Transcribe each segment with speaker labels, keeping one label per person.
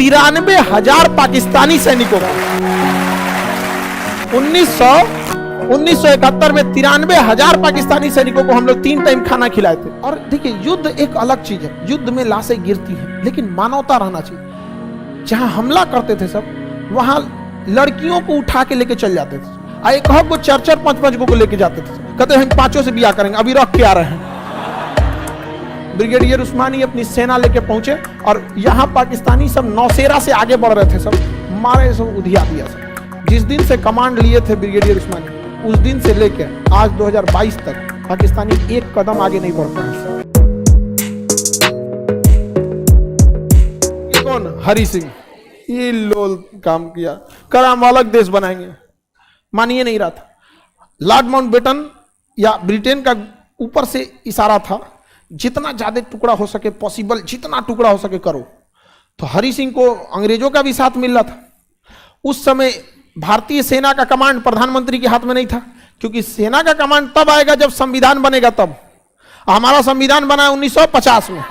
Speaker 1: 93,000 पाकिस्तानी सैनिकों को 1971 में 93,000 पाकिस्तानी सैनिकों को हम लोग 3 टाइम खाना खिलाए थे। और देखिए, युद्ध एक अलग चीज है, युद्ध में लाशें गिरती हैं, लेकिन मानवता रहना चाहिए। जहां हमला करते थे सब, वहां लड़कियों को उठा के लेके चल जाते थे। एक को 4-4, 5-5 को लेके जाते थे, कहते हम 5 से ब्याह करेंगे, अभी रख के आ रहे हैं। ब्रिगेडियर उस्मानी अपनी सेना लेके पहुंचे और यहां पाकिस्तानी सब नौशेरा से आगे बढ़ रहे थे, सब मारे, सब उधिया दिया सब। जिस दिन से कमांड लिए थे ब्रिगेडियर उस्मानी, उस दिन से लेकर आज 2022 तक पाकिस्तानी एक कदम आगे नहीं बढ़ पाए। कौन? हरि सिंह। ये लोल काम किया, करा हम अलग देश बनाएंगे, मानिए नहीं रहा था। लॉर्ड माउंटबेटन या ब्रिटेन का ऊपर से इशारा था, जितना ज्यादा टुकड़ा हो सके पॉसिबल, जितना टुकड़ा हो सके करो। तो हरि सिंह को अंग्रेजों का भी साथ मिल रहा था। उस समय भारतीय सेना का कमांड प्रधानमंत्री के हाथ में नहीं था, क्योंकि सेना का कमांड तब आएगा जब संविधान बनेगा। तब हमारा संविधान बना है 1950 में,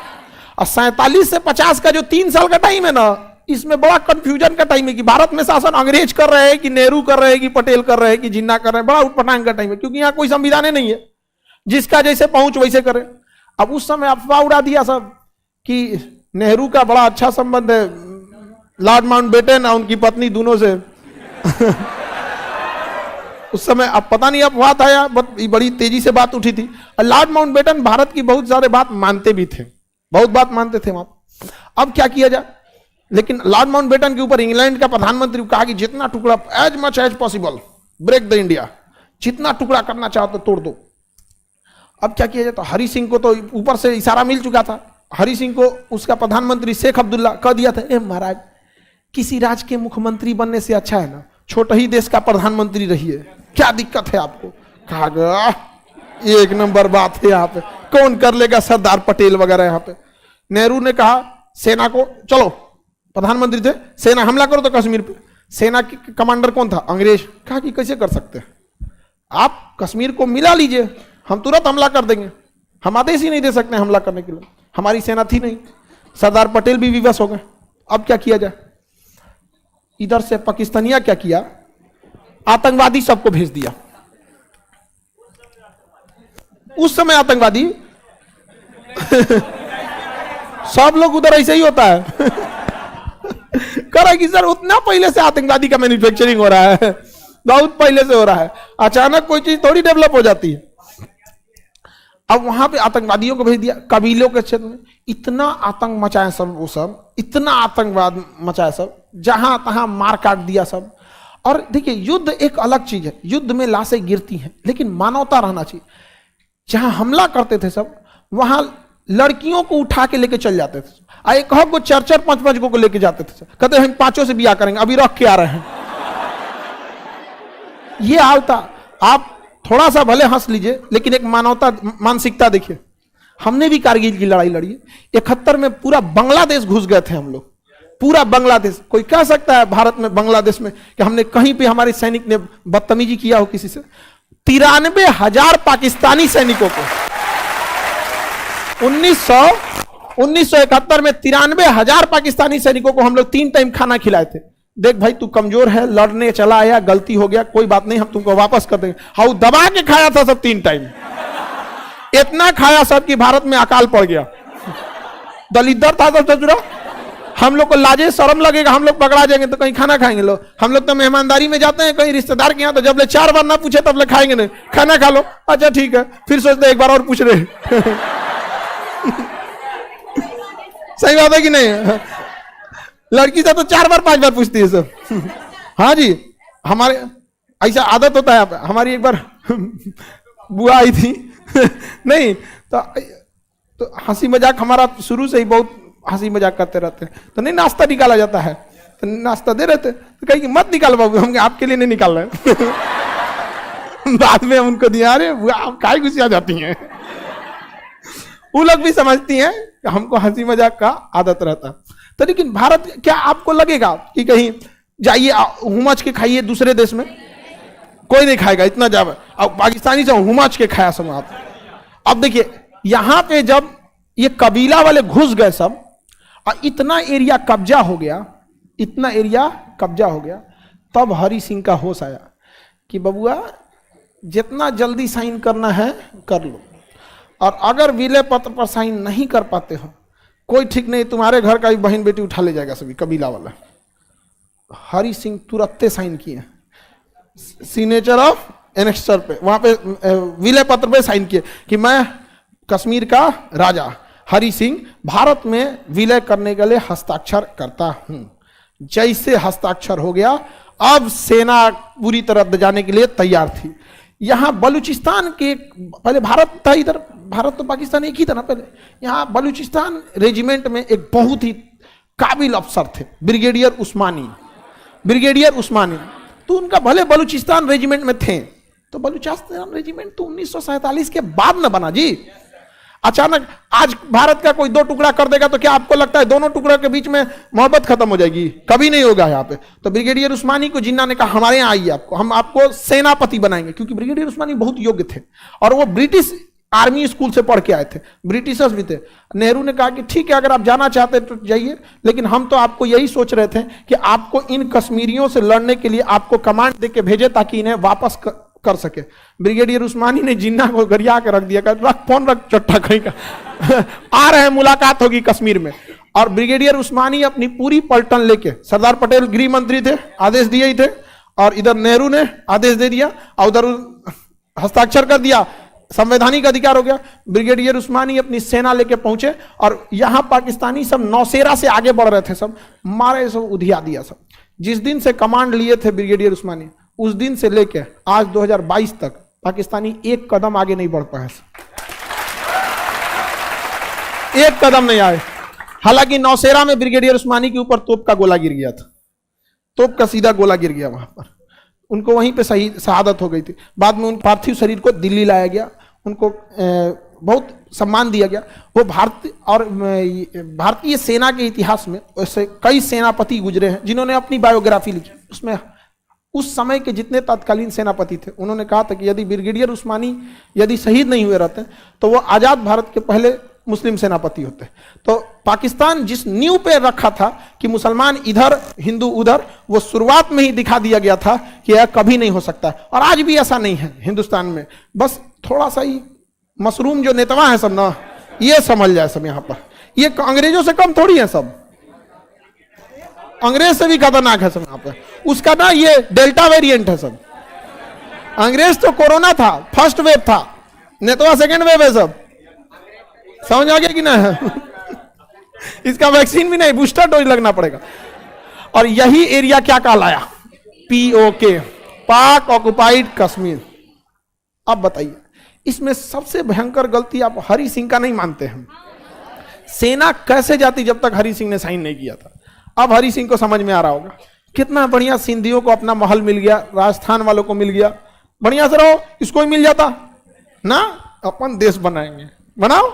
Speaker 1: और 47 से 50 का जो 3 साल का टाइम है ना, इसमें बड़ा कंफ्यूजन का टाइम है कि भारत में शासन अंग्रेज कर रहे हैं कि नेहरू कर रहे हैं कि पटेल कर रहे हैं कि जिन्ना कर रहे हैं। बड़ा उटपटांग का टाइम है, क्योंकि यहाँ कोई संविधान नहीं है, जिसका जैसे पहुंच वैसे करे। अब उस समय अफवाह उड़ा दिया सब कि नेहरू का बड़ा अच्छा संबंध है लॉर्ड माउंटबेटन और उनकी पत्नी दोनों से। उस समय अब पता नहीं अफवाह था या बड़ी तेजी से बात उठी थी। लॉर्ड माउंटबेटन भारत की बहुत सारे बात मानते भी थे, बहुत बात मानते थे वहां। अब क्या किया जाए, लेकिन लॉर्ड माउंटबेटन के ऊपर इंग्लैंड का प्रधानमंत्री कहा कि जितना टुकड़ा as much as possible break the India, जितना टुकड़ा करना चाहो तो तोड़ दो। अब क्या किया जाए, तो हरि सिंह को तो ऊपर से इशारा मिल चुका था। हरि सिंह को उसका प्रधानमंत्री शेख अब्दुल्ला कह दिया था, ए महाराज, किसी राज्य के मुख्यमंत्री बनने से अच्छा है ना छोटे ही देश का प्रधानमंत्री रहिए, क्या दिक्कत है आपको। कहा गया एक नंबर बात है, यहाँ पे कौन कर लेगा, सरदार पटेल वगैरह। यहाँ पे नेहरू ने कहा सेना को, चलो प्रधानमंत्री थे, सेना हमला करो तो कश्मीर पे। सेना के कमांडर कौन था? अंग्रेज। कहा कि कैसे कर सकते हैं, आप कश्मीर को मिला लीजिए, हम तुरंत हमला कर देंगे। हम आदेश ही नहीं दे सकते हमला करने के लिए, हमारी सेना थी नहीं। सरदार पटेल भी विवश हो गए। अब क्या किया जाए, इधर से पाकिस्तानिया क्या किया, आतंकवादी सबको भेज दिया। उस समय आतंकवादी सब लोग उधर ऐसे ही होता है। करा कि सर उतना पहले से आतंकवादी का मैन्युफैक्चरिंग हो रहा है, बहुत पहले से हो रहा है, अचानक कोई चीज थोड़ी डेवलप हो जाती है। अब वहां पे आतंकवादियों को भेज दिया। कबीलों के क्षेत्र में इतना आतंक मचाया सब, वो सब इतना आतंकवाद मचाया सब, जहां तहां मार काट दिया सब। और देखिए, युद्ध एक अलग चीज है, युद्ध में लाशें गिरती हैं, लेकिन मानवता रहना चाहिए। जहां हमला करते थे सब, वहां लड़कियों को उठा के लेके चल जाते थे। एक को 4-4, 5-5 को लेके जाते थे, कहते हम 5 से ब्याह करेंगे, अभी रख के आ रहे हैं। ये हाल था। आप थोड़ा सा भले हंस लीजिए, लेकिन एक मानवता मानसिकता देखिए। हमने भी कारगिल की लड़ाई लड़ी है। 71 में पूरा बांग्लादेश घुस गए थे हम लोग, पूरा बांग्लादेश। कोई कह सकता है भारत में, बांग्लादेश में, कि हमने कहीं पे हमारे सैनिक ने बदतमीजी किया हो किसी से? 93,000 पाकिस्तानी सैनिकों को 1971 में 93,000 पाकिस्तानी सैनिकों को हम लोग 3 टाइम खाना खिलाए थे। देख भाई, तू कमजोर है, लड़ने चला आया, गलती हो गया, कोई बात नहीं, हम तुमको वापस कर देंगे। हाउ दबा के खाया था सब 3 टाइम, इतना खाया सब कि भारत में अकाल पड़ गया। दलिद्दर था सब ससुरा। हम लोग को लाजे शर्म लगेगा, हम लोग पकड़ा जाएंगे तो कहीं खाना खाएंगे लोग। हम लोग तो मेहमानदारी में जाते हैं कहीं रिश्तेदार के यहाँ, तो जब ले 4 बार ना पूछे तब ले खाएंगे नहीं, खाना खा लो, अच्छा ठीक है, फिर सोचते एक बार और पूछ रहे। सही बात है कि नहीं? लड़की से तो 4 बार 5 बार पूछती है सब। हाँ जी, हमारे ऐसा आदत होता है। हमारी एक बार बुआ आई थी नहीं तो हंसी मजाक हमारा शुरू से ही बहुत हंसी मजाक करते रहते हैं। तो नहीं, नाश्ता निकाला जाता है, तो नाश्ता दे रहे थे, तो कहीं मत निकाल बाबू, हम आपके लिए नहीं निकाल रहे। बाद में हम उनको दिया, अरे बुआ आप काहे गुस्सा जाती हैं। वो लोग भी समझती हैं कि हमको हंसी मजाक का आदत रहता। तो लेकिन भारत, क्या आपको लगेगा कि कहीं जाइए हुमच के खाइए दूसरे देश में, कोई नहीं खाएगा इतना ज्यादा। अब पाकिस्तानी से हुमच के खाया सब आप। अब देखिए, यहां पे जब ये कबीला वाले घुस गए सब और इतना एरिया कब्जा हो गया, इतना एरिया कब्जा हो गया। तब हरि सिंह का होश आया कि बबुआ जितना जल्दी साइन करना है कर लो, और अगर विलय पत्र पर साइन नहीं कर पाते हो कोई ठीक नहीं, तुम्हारे घर का भी बहन बेटी उठा ले जाएगा सभी कबीला वाला। हरि सिंह तुरंत साइन किए, सिग्नेचर ऑफ एनेक्स्चर पे, वहां पे विलय पत्र पे साइन किए कि मैं कश्मीर का राजा हरि सिंह भारत में विलय करने के लिए हस्ताक्षर करता हूं। जैसे हस्ताक्षर हो गया, अब सेना पूरी तरह जाने के लिए तैयार थी। यहां बलूचिस्तान के, पहले भारत था इधर, भारत तो पाकिस्तान एक ही था ना पहले, यहां बलूचिस्तान रेजिमेंट में एक बहुत ही काबिल अफसर थे ब्रिगेडियर उस्मानी, ब्रिगेडियर उस्मानी। तो उनका भले बलूचिस्तान रेजिमेंट में थे, तो बलूचिस्तान रेजिमेंट तो 1947 के बाद न बना जी। अचानक आज भारत का कोई दो टुकड़ा कर देगा तो क्या आपको लगता है दोनों टुकड़ों के बीच में मोहब्बत खत्म हो जाएगी? कभी नहीं होगा यहाँ पे। तो ब्रिगेडियर उस्मानी को जिन्ना ने कहा हमारे यहाँ आइए, आपको हम आपको सेनापति बनाएंगे, क्योंकि ब्रिगेडियर उस्मानी बहुत योग्य थे और वो ब्रिटिश आर्मी स्कूल से पढ़ के आए थे, ब्रिटिशर्स भी थे। नेहरू ने कहा कि ठीक है अगर आप जाना चाहते तो जाइए, लेकिन हम तो आपको यही सोच रहे थे कि आपको इन कश्मीरियों से लड़ने के लिए आपको कमांड दे के भेजे ताकि इन्हें वापस कर सके। ब्रिगेडियर उस्मानी ने जिन्ना को गरिया के रख दिया, रख फोन रख चट्टा कहीं का आ रहे हैं, मुलाकात होगी कश्मीर में। और ब्रिगेडियर उस्मानी अपनी पूरी पलटन लेके, सरदार पटेल गृह मंत्री थे, आदेश दिए ही थे, और इधर नेहरू ने आदेश दे दिया और उधर हस्ताक्षर कर दिया, संवैधानिक अधिकार हो गया। ब्रिगेडियर उस्मानी अपनी सेना लेके पहुंचे और यहां पाकिस्तानी सब नौसेरा से आगे बढ़ रहे थे, सब मारे, सब उधिया दिया सब। जिस दिन से कमांड लिए थे ब्रिगेडियर उस्मानी, उस दिन से लेके आज 2022 तक पाकिस्तानी एक कदम आगे नहीं बढ़ पाए, एक कदम नहीं आए। हालांकि नौसेरा में ब्रिगेडियर उस्मानी के ऊपर तोप का गोला गिर गया था, तोप का सीधा गोला गिर गया वहां पर, उनको वहीं पे सही शहादत हो गई थी। बाद में उन पार्थिव शरीर को दिल्ली लाया गया, उनको बहुत सम्मान दिया गया। वो भारतीय और भारतीय सेना के इतिहास में ऐसे कई सेनापति गुजरे हैं जिन्होंने अपनी बायोग्राफी लिखी। उसमें उस समय के जितने तत्कालीन सेनापति थे उन्होंने कहा था कि यदि ब्रिगेडियर उस्मानी यदि शहीद नहीं हुए रहते तो वो आजाद भारत के पहले मुस्लिम सेनापति होते। तो पाकिस्तान जिस नींव पे रखा था कि मुसलमान इधर हिंदू उधर, वो शुरुआत में ही दिखा दिया गया था कि यह कभी नहीं हो सकता। और आज भी ऐसा नहीं है हिंदुस्तान में, बस थोड़ा सा ही मशरूम जो नेतवा है सब ना, ये समझ जाए सब यहाँ पर, ये अंग्रेजों से कम थोड़ी है सब, अंग्रेज से भी खतरनाक है सब यहाँ पे। उसका ना ये डेल्टा वेरिएंट है सब। अंग्रेज तो कोरोना था, फर्स्ट वेव था, नेतवा सेकेंड वेव है सब, समझ आ गया कि ना? इसका वैक्सीन भी नहीं, बूस्टर डोज लगना पड़ेगा। और यही एरिया क्या कहलाया? POK, पाक ऑक्युपाइड कश्मीर। अब बताइए इसमें सबसे भयंकर गलती आप हरि सिंह का नहीं मानते हैं। सेना कैसे जाती जब तक हरि सिंह ने साइन नहीं किया था? अब हरि सिंह को समझ में आ रहा होगा कितना बढ़िया सिंधियों को अपना महल मिल गया, राजस्थान वालों को मिल गया, बढ़िया से रहो, इसको ही मिल जाता ना, अपन देश बनाएंगे, बनाओ।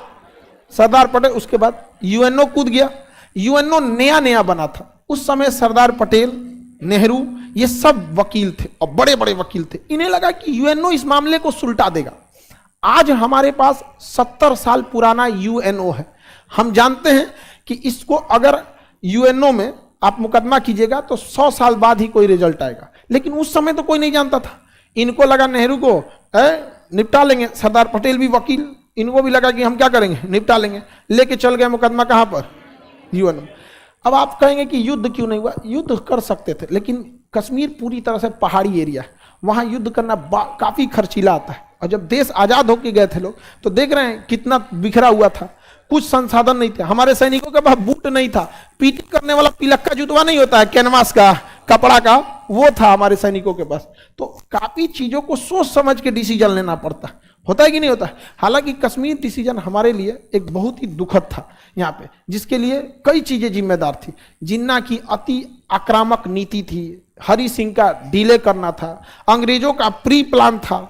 Speaker 1: सरदार पटेल, उसके बाद UNO कूद गया। UNO नया नया बना था उस समय, सरदार पटेल, नेहरू, ये सब वकील थे और बड़े बड़े वकील थे। इन्हें लगा कि UNO इस मामले को सुलटा देगा। आज हमारे पास 70 साल पुराना UNO है। हम जानते हैं कि इसको अगर UNO में आप मुकदमा कीजिएगा तो 100 साल बाद ही कोई रिजल्ट आएगा, लेकिन उस समय तो कोई नहीं जानता था। इनको लगा नेहरू को निपटा लेंगे, सरदार पटेल भी वकील, इनको भी लगा कि हम क्या करेंगे, निपटा लेंगे, लेके चल गए मुकदमा कहां पर? UNO। अब आप कहेंगे कि युद्ध क्यों नहीं हुआ? युद्ध कर सकते थे, लेकिन कश्मीर पूरी तरह से पहाड़ी एरिया है, वहां युद्ध करना काफी खर्चीला आता है। और जब देश आजाद होके गए थे लोग तो देख रहे हैं कितना बिखरा हुआ था, कुछ संसाधन नहीं थे। हमारे सैनिकों के पास बूट नहीं था, पीटी करने वाला पिलक्का जुतवा नहीं होता है कैनवास का, कपड़ा का, वो था हमारे सैनिकों के पास। तो काफी चीजों को सोच समझ के डिसीजन लेना पड़ता, होता है कि नहीं होता? हालांकि कश्मीर डिसीजन हमारे लिए एक बहुत ही दुखद था यहाँ पे, जिसके लिए कई चीजें जिम्मेदार थी। जिन्ना की अति आक्रामक नीति थी, हरि सिंह का डिले करना था, अंग्रेजों का प्री प्लान था,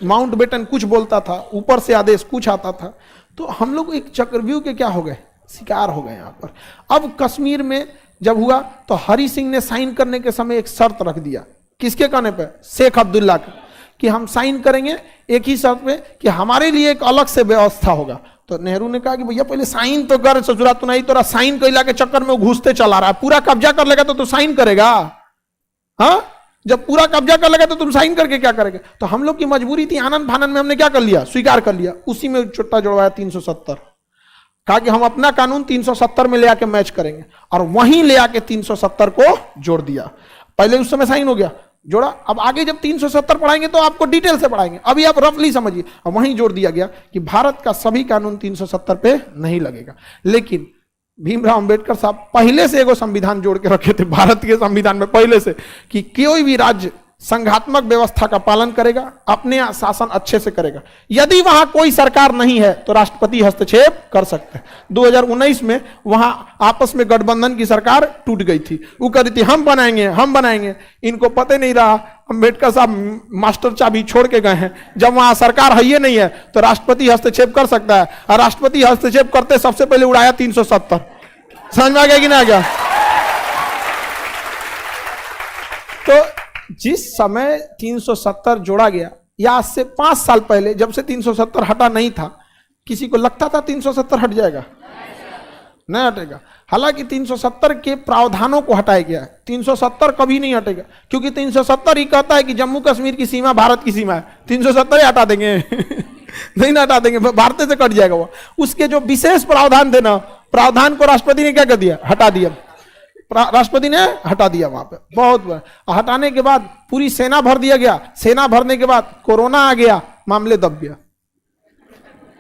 Speaker 1: माउंटबेटन कुछ बोलता था, ऊपर से आदेश कुछ आता था। तो हम लोग एक चक्रव्यूह के क्या हो गए, शिकार हो गए यहाँ पर। अब कश्मीर में जब हुआ तो हरि सिंह ने साइन करने के समय एक शर्त रख दिया, किसके कहने पे? शेख अब्दुल्ला का, कि हम साइन करेंगे एक ही शर्त पे कि हमारे लिए एक अलग से व्यवस्था होगा। तो नेहरू ने कहा कि भैया पहले साइन तो कर, ससुरा तू नहीं तोरा साइन कैला के चक्कर में वो घुसते चला रहा है, पूरा कब्जा कर लेगा तो तू साइन करेगा? हाँ, जब पूरा कब्जा कर लेगा तो तुम साइन करके क्या करेंगे? तो हम लोग की मजबूरी थी, आनंद फानंद में हमने क्या कर लिया, स्वीकार कर लिया, उसी में चुट्टा जुड़वाया 370। कहा कि हम अपना कानून 370 में ले आके मैच करेंगे, और वहीं ले आके 370 को जोड़ दिया। पहले उस समय साइन हो गया, जोड़ा। अब आगे जब 370 पढ़ाएंगे तो आपको डिटेल से पढ़ाएंगे, अभी आप रफली समझिए। और वहीं जोड़ दिया गया कि भारत का सभी कानून 370 पे नहीं लगेगा। लेकिन भीमराव अंबेडकर साहब पहले से एगो संविधान जोड़ के रखे थे भारत के संविधान में, पहले से, कि कोई भी राज्य संघात्मक व्यवस्था का पालन करेगा, अपने शासन अच्छे से करेगा। यदि वहां कोई सरकार नहीं है तो राष्ट्रपति हस्तक्षेप कर सकते हैं। 2019 में वहां आपस में गठबंधन की सरकार टूट गई थी, वो कह रही थी हम बनाएंगे हम बनाएंगे। इनको पता नहीं रहा अंबेडकर साहब मास्टर चाबी छोड़ के गए हैं, जब वहां सरकार है ही नहीं है तो राष्ट्रपति हस्तक्षेप कर सकता है, और राष्ट्रपति हस्तक्षेप करते सबसे पहले उड़ाया 370। समझ में आ गया कि नहीं आ गया? तो जिस समय 370 जोड़ा गया, या आज से 5 साल पहले जब से 370 हटा नहीं था, किसी को लगता था 370 हट जाएगा? नहीं हटेगा। हालांकि 370 के प्रावधानों को हटाया गया है, 370 कभी नहीं हटेगा, क्योंकि 370 ही कहता है कि जम्मू कश्मीर की सीमा भारत की सीमा है। 370 ही हटा देंगे नहीं ना हटा देंगे, भारत से कट जाएगा वो। उसके जो विशेष प्रावधान थे ना, प्रावधान को राष्ट्रपति ने क्या कर दिया, हटा दिया। राष्ट्रपति ने हटा दिया वहां पे, बहुत बड़ा। हटाने के बाद पूरी सेना भर दिया गया, सेना भरने के बाद कोरोना आ गया, मामले दब गया।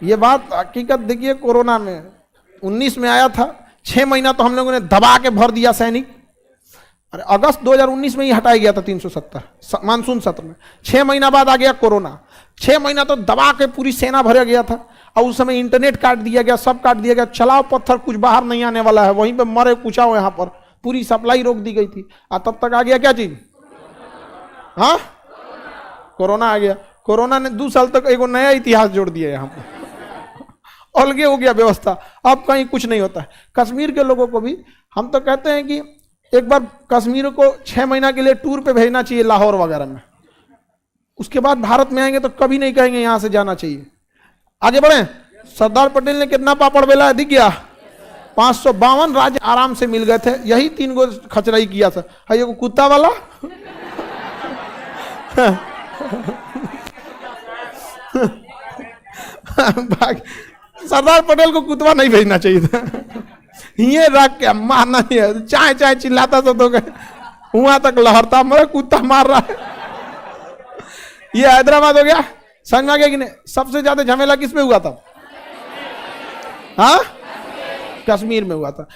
Speaker 1: ये बात हकीकत देखिए, कोरोना में 19 में आया था, 6 महीना तो हम लोगों ने दबा के भर दिया सैनिक। अरे अगस्त 2019 में ही हटाया गया था 370 मानसून सत्र में। 6 महीना बाद आ गया कोरोना, 6 महीना तो दबा के पूरी सेना भरा गया था। और उस समय इंटरनेट काट दिया गया, सब काट दिया गया, चलाओ पत्थर, कुछ बाहर नहीं आने वाला है, वहीं पे मरे कुचाओ, यहाँ पर पूरी सप्लाई रोक दी गई थी। और तब तक आ गया क्या चीज, हाँ, कोरोना आ गया। कोरोना ने 2 साल तक एक नया इतिहास जोड़ दिया यहाँ पर, अलगे हो गया व्यवस्था, अब कहीं कुछ नहीं होता है। कश्मीर के लोगों को भी हम तो कहते हैं कि एक बार कश्मीर को 6 महीना के लिए टूर पे भेजना चाहिए, लाहौर वगैरह में। उसके बाद भारत में आएंगे तो कभी नहीं कहेंगे यहां से जाना चाहिए। आगे बढ़े। सरदार पटेल ने कितना पापड़ बेला है, दिख गया? 552 राज्य आराम से मिल गए थे, यही 3 गो खचराई किया था। है ये कुत्ता वाला सरदार पटेल को कुतवा नहीं भेजना चाहिए था, ये रख के मारना नहीं है, चाहे चाहे चिल्लाता तो वहां तक लहरता, मेरा कुत्ता मार रहा है। ये हैदराबाद हो गया, समझ में आ गया कि नहीं? सबसे ज्यादा झमेला किस में हुआ था? हाँ, कश्मीर में हुआ था।